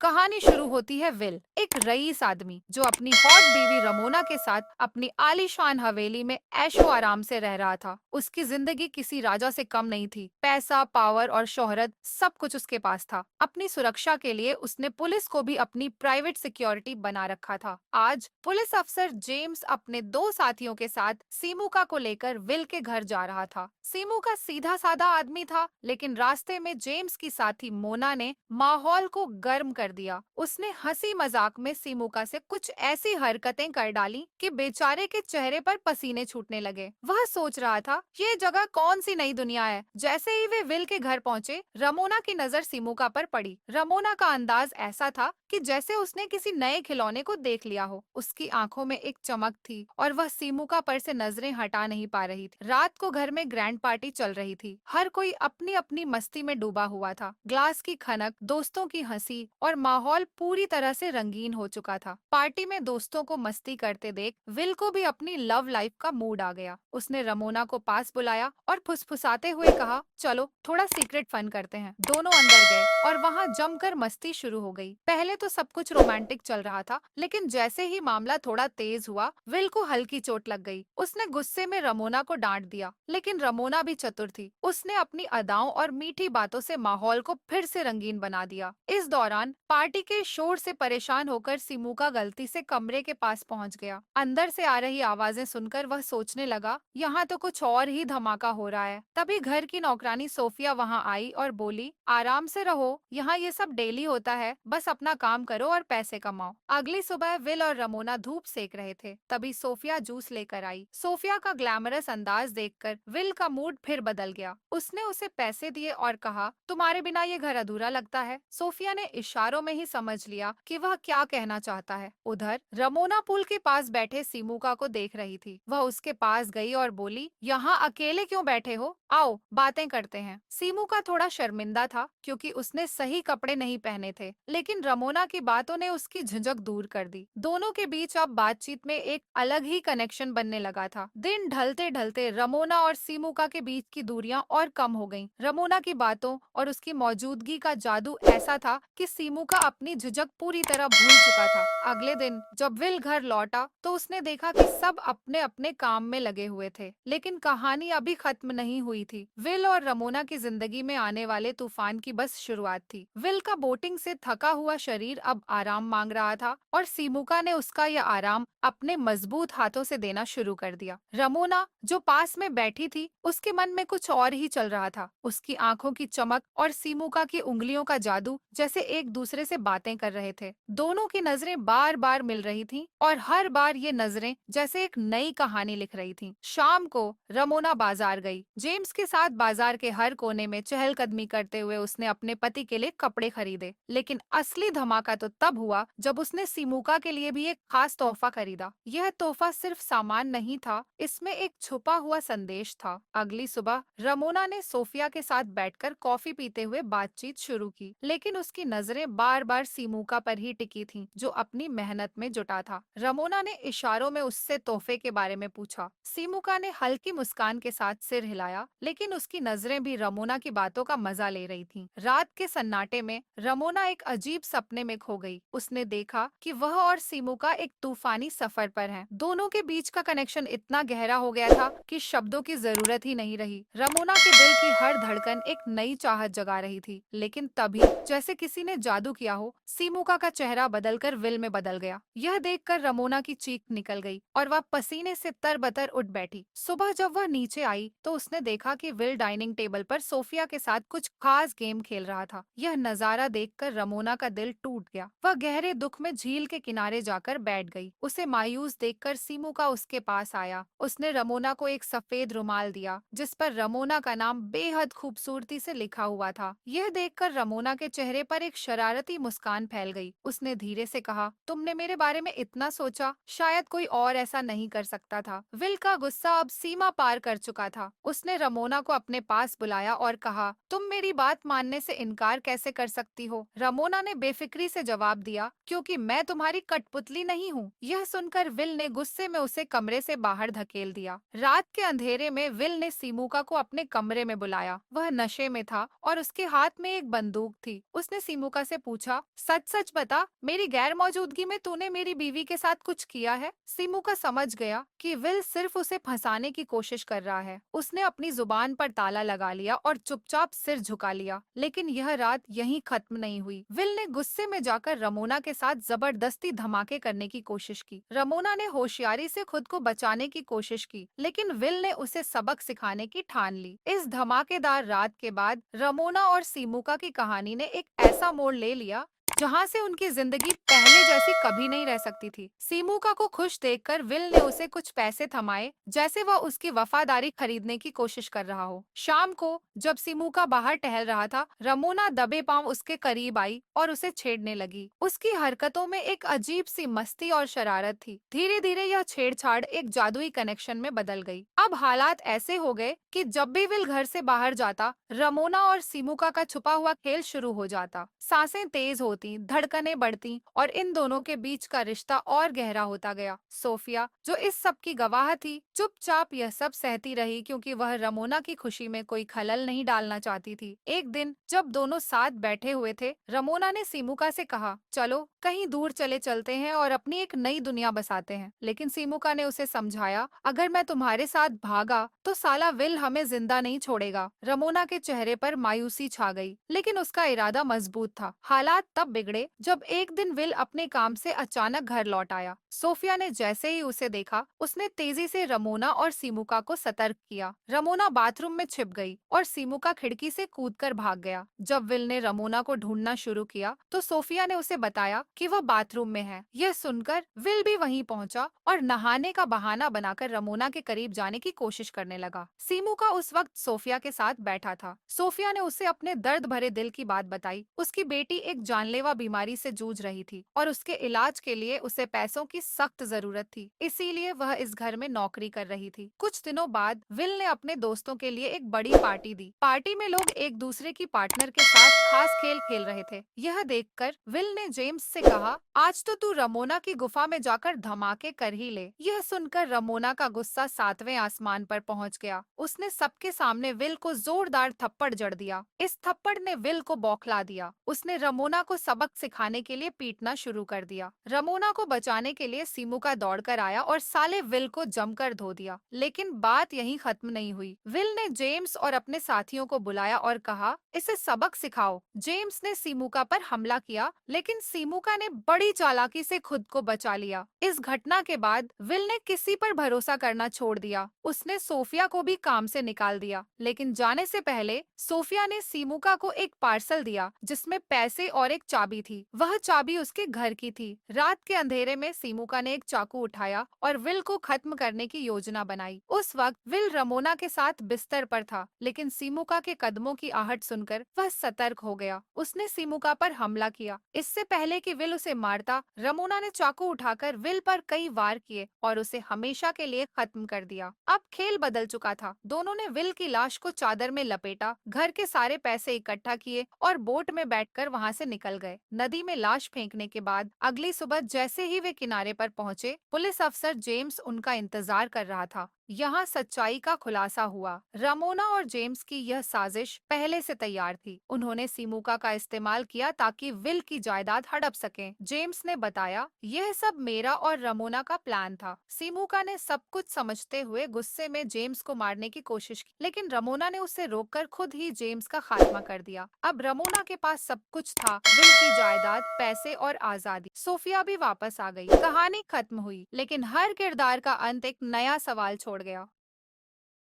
कहानी शुरू होती है विल, एक रईस आदमी जो अपनी हॉट बीवी रमोना के साथ अपनी आलीशान हवेली में ऐशो आराम से रह रहा था। उसकी जिंदगी किसी राजा से कम नहीं थी। पैसा, पावर और शोहरत सब कुछ उसके पास था। अपनी सुरक्षा के लिए उसने पुलिस को भी अपनी प्राइवेट सिक्योरिटी बना रखा था। आज पुलिस अफसर जेम्स अपने दो साथियों के साथ सीमुका को लेकर विल के घर जा रहा था। सीमुका सीधा साधा आदमी था, लेकिन रास्ते में जेम्स की साथी मोना ने माहौल को गर्म कर दिया। उसने हंसी मजाक में सीमुका से कुछ ऐसी हरकतें कर डाली कि बेचारे के चेहरे पर पसीने छूटने लगे। वह सोच रहा था, ये जगह कौन सी नई दुनिया है। जैसे ही वे विल के घर पहुंचे, रमोना की नजर सीमुका पर पड़ी। रमोना का अंदाज ऐसा था कि जैसे उसने किसी नए खिलौने को देख लिया हो। उसकी आंखों में एक चमक थी और वह सीमुका पर से नजरें हटा नहीं पा रही थी। रात को घर में ग्रैंड पार्टी चल रही थी। हर कोई अपनी अपनी मस्ती में डूबा हुआ था। ग्लास की खनक, दोस्तों की हंसी और माहौल पूरी तरह से रंगीन हो चुका था। पार्टी में दोस्तों को मस्ती करते देख विल को भी अपनी लव लाइफ का मूड आ गया। उसने रमोना को पास बुलाया और फुसफुसाते हुए कहा, चलो थोड़ा सीक्रेट फन करते हैं। दोनों अंदर गए और वहाँ जमकर मस्ती शुरू हो गई। पहले तो सब कुछ रोमांटिक चल रहा था, लेकिन जैसे ही मामला थोड़ा तेज हुआ, विल को हल्की चोट लग गई। उसने गुस्से में रमोना को डांट दिया, लेकिन रमोना भी चतुर थी। उसने अपनी अदाओं और मीठी बातों से माहौल को फिर से रंगीन बना दिया। इस दौरान पार्टी के शोर से परेशान होकर सिमुका गलती से कमरे के पास पहुंच गया। अंदर से आ रही आवाजें सुनकर वह सोचने लगा, यहाँ तो कुछ और ही धमाका हो रहा है। तभी घर की नौकरानी सोफिया वहां आई और बोली, आराम से रहो, यहाँ ये सब डेली होता है, बस अपना काम करो और पैसे कमाओ। अगली सुबह विल और रमोना धूप सेक रहे थे। तभी सोफिया जूस लेकर आई। सोफिया का ग्लैमरस अंदाज देखकर विल का मूड फिर बदल गया। उसने उसे पैसे दिए और कहा, तुम्हारे बिना ये घर अधूरा लगता है। सोफिया ने इशारों में ही समझ लिया कि वह क्या कहना चाहता है। उधर रमोना पुल के पास बैठे सीमुका को देख रही थी। वह उसके पास गई और बोली, यहाँ अकेले क्यों बैठे हो, आओ बातें करते हैं। सीमुका थोड़ा शर्मिंदा था क्योंकि उसने सही कपड़े नहीं पहने थे, लेकिन रमोना की बातों ने उसकी झिझक दूर कर दी। दोनों के बीच अब बातचीत में एक अलग ही कनेक्शन बनने लगा था। दिन ढलते ढलते रमोना और सीमुका के बीच की दूरियां और कम हो गईं। रमोना की बातों और उसकी मौजूदगी का जादू ऐसा था कि सीमुका अपनी झिझक पूरी तरह भूल चुका था। अगले दिन जब विल घर लौटा तो उसने देखा कि सब अपने अपने काम में लगे हुए थे, लेकिन कहानी अभी खत्म नहीं हुई थी। विल और रमोना की जिंदगी में आने वाले तूफान की बस शुरुआत थी। विल का बोटिंग से थका हुआ शरीर अब आराम मांग रहा था और सीमुका ने उसका यह आराम अपने मजबूत हाथों से देना शुरू कर दिया। रमोना जो पास में बैठी थी, उसके मन में कुछ और ही चल रहा था। उसकी आंखों की चमक और सीमुका की उंगलियों का जादू जैसे एक दूसरे से बातें कर रहे थे। दोनों की नजरें बार बार मिल रही थीं और हर बार ये नजरें जैसे एक नई कहानी लिख रही थीं। शाम को रमोना बाजार गई। जेम्स के साथ बाजार के हर कोने में चहलकदमी करते हुए उसने अपने पति के लिए कपड़े खरीदे। लेकिन असली धमाका तो तब हुआ जब उसने सीमुका के लिए भी एक खास तोहफा खरीदा। यह तोहफा सिर्फ सामान नहीं था, इसमें एक छुपा हुआ संदेश था। अगली सुबह रमोना ने सोफिया के साथ बैठकर कॉफी पीते हुए बातचीत शुरू की, लेकिन उसकी नजरें बार बार सीमुका पर ही टिकी थीं, जो अपनी मेहनत में जुटा था। रमोना ने इशारों में उससे तोहफे के बारे में पूछा। सीमुका ने हल्की मुस्कान के साथ सिर हिलाया, लेकिन उसकी नजरें भी रमोना की बातों का मजा ले रही थीं। रात के सन्नाटे में रमोना एक अजीब सपने में खो गई। उसने देखा कि वह और सीमुका एक तूफानी सफर पर हैं। दोनों के बीच का कनेक्शन इतना गहरा हो गया था कि शब्दों की जरूरत ही नहीं रही। रमोना के दिल की हर धड़कन एक नई चाहत जगा रही थी। लेकिन तभी जैसे किसी ने जादू किया हो, सीमुका का चेहरा बदलकर विल में बदल गया। यह देखकर रमोना की चीख निकल गई और वह पसीने से तरबतर उठ बैठी। सुबह जब वह नीचे आई तो उसने देखा कि विल डाइनिंग टेबल पर सोफिया के साथ कुछ खास गेम खेल रहा था। यह नजारा देखकर रमोना का दिल टूट गया। वह गहरे दुख में झील के किनारे जाकर बैठ गई। उसे मायूस देखकर सीमुका उसके पास आया। उसने रमोना को एक सफेद रुमाल दिया जिस पर रमोना का नाम बेहद खूबसूरती से लिखा हुआ था। यह देखकर रमोना के चेहरे पर एक शरारती मुस्कान फैल गई। उसने धीरे से कहा, तुमने मेरे बारे में इतना सोचा, शायद कोई और ऐसा नहीं कर सकता था। विल का गुस्सा अब सीमा पार कर चुका था। उसने रमोना को अपने पास बुलाया और कहा, तुम मेरी बात मानने से इनकार कैसे कर सकती हो? रमोना ने बेफिक्री से जवाब दिया, क्योंकि मैं तुम्हारी कठपुतली नहीं हूँ। यह सुनकर विल ने गुस्से में उसे कमरे से बाहर धकेल दिया। रात के अंधेरे में विल ने सीमुका को अपने कमरे में बुलाया। वह नशे में था और उसके हाथ में एक बंदूक थी। उसने सीमुका से पूछा, सच सच बता, मेरी गैर मौजूदगी में तूने मेरी बीवी के साथ कुछ किया है? सीमुका समझ गया कि विल सिर्फ उसे फंसाने की कोशिश कर रहा है। उसने अपनी जुबान पर ताला लगा लिया और चुपचाप सिर झुका लिया। लेकिन यह रात यहीं खत्म नहीं हुई। विल ने गुस्से में जाकर रमोना के साथ जबरदस्ती धमाके करने की कोशिश की। रमोना ने होशियारी से खुद को बचाने की कोशिश की, लेकिन विल ने उसे सबक सिखाने की ठान ली। इस धमाकेदार रात के बाद रमोना और सीमुका की कहानी ने एक ऐसा मोड़ ले लिया जहाँ से उनकी जिंदगी पहले जैसी कभी नहीं रह सकती थी। सीमुका को खुश देखकर विल ने उसे कुछ पैसे थमाए, जैसे वह उसकी वफादारी खरीदने की कोशिश कर रहा हो। शाम को जब सीमुका बाहर टहल रहा था, रमोना दबे पांव उसके करीब आई और उसे छेड़ने लगी। उसकी हरकतों में एक अजीब सी मस्ती और शरारत थी। धीरे धीरे यह छेड़छाड़ एक जादुई कनेक्शन में बदल गई। अब हालात ऐसे हो गए कि जब भी विल घर से बाहर जाता, रमोना और सीमुका का छुपा हुआ खेल शुरू हो जाता। सांसें तेज होती, धड़कनें बढ़ती और इन दोनों के बीच का रिश्ता और गहरा होता गया। सोफिया, जो इस सब की गवाह थी, चुपचाप यह सब सहती रही क्योंकि वह रमोना की खुशी में कोई खलल नहीं डालना चाहती थी। एक दिन जब दोनों साथ बैठे हुए थे, रमोना ने सीमुका से कहा, चलो कहीं दूर चले चलते हैं और अपनी एक नई दुनिया बसाते हैं। लेकिन सीमुका ने उसे समझाया, अगर मैं तुम्हारे साथ भागा तो साला विल हमें जिंदा नहीं छोड़ेगा। रमोना के चेहरे पर मायूसी छा गई, लेकिन उसका इरादा मजबूत था। हालात तब बिगड़े जब एक दिन विल अपने काम से अचानक घर लौट आया। सोफिया ने जैसे ही उसे देखा, उसने तेजी से रमोना और सीमुका को सतर्क किया। रमोना बाथरूम में छिप गई और सीमुका खिड़की से कूदकर भाग गया। जब विल ने रमोना को ढूंढना शुरू किया, तो सोफिया ने उसे बताया कि वह बाथरूम में है। यह सुनकर विल भी वहीं पहुंचा और नहाने का बहाना बनाकर रमोना के करीब जाने की कोशिश करने लगा। सीमुका उस वक्त सोफिया के साथ बैठा था। सोफिया ने उसे अपने दर्द भरे दिल की बात बताई। उसकी बेटी एक जानलेवा बीमारी से जूझ रही थी और उसके इलाज के लिए उसे पैसों की सख्त जरूरत थी, इसीलिए वह इस घर में नौकरी कर रही थी। कुछ दिनों बाद विल ने अपने दोस्तों के लिए एक बड़ी पार्टी दी। पार्टी में लोग एक दूसरे की पार्टनर के साथ खास खेल खेल रहे थे। यह देखकर विल ने जेम्स से कहा, आज तो तू रमोना की गुफा में जाकर धमाके कर ही ले। यह सुनकर रमोना का गुस्सा 7वें आसमान पर पहुंच गया। उसने सबके सामने विल को जोरदार थप्पड़ जड़ दिया। इस थप्पड़ ने विल को बौखला दिया। उसने रमोना को सबक सिखाने के लिए पीटना शुरू कर दिया। रमोना को बचाने के लिए सीमुका दौड़कर आया और साले विल को जमकर धो दिया। लेकिन बात यहीं खत्म नहीं हुई। विल ने जेम्स और अपने साथियों को बुलाया और कहा, इसे सबक सिखाओ। जेम्स ने सीमुका पर हमला किया, लेकिन सीमुका ने बड़ी चालाकी से खुद को बचा लिया। इस घटना के बाद विल ने किसी पर भरोसा करना छोड़ दिया। उसने सोफिया को भी काम से निकाल दिया। लेकिन जाने से पहले सोफिया ने सीमुका को एक पार्सल दिया जिसमें पैसे और एक चाबी थी। वह चाबी उसके घर की थी। रात के अंधेरे में सीमुका ने एक चाकू उठाया और विल को खत्म करने की योजना बनाई। उस वक्त विल रमोना के साथ बिस्तर पर था, लेकिन सीमुका के कदमों की आहट सुनकर वह सतर्क हो गया। उसने सीमुका पर हमला किया। इससे पहले कि विल उसे मारता, रमोना ने चाकू उठाकर विल पर कई वार किए और उसे हमेशा के लिए खत्म कर दिया। अब खेल बदल चुका था। दोनों ने विल की लाश को चादर में लपेटा, घर के सारे पैसे इकट्ठा किए और बोट में बैठकर वहां से निकल गए। नदी में लाश फेंकने के बाद अगली सुबह जैसे ही वे किनारे पर पहुंचे, पुलिस अफसर जेम्स उनका इंतजार कर रहा था। यहाँ सच्चाई का खुलासा हुआ। रमोना और जेम्स की यह साजिश पहले से तैयार थी। उन्होंने सीमुका का इस्तेमाल किया ताकि विल की जायदाद हड़प सकें। जेम्स ने बताया, यह सब मेरा और रमोना का प्लान था। सीमुका ने सब कुछ समझते हुए गुस्से में जेम्स को मारने की कोशिश की, लेकिन रमोना ने उसे रोककर खुद ही जेम्स का खात्मा कर दिया। अब रमोना के पास सब कुछ था, विल की जायदाद, पैसे और आजादी। सोफिया भी वापस आ गई। कहानी खत्म हुई, लेकिन हर किरदार का अंत एक नया सवाल छोड़ गया।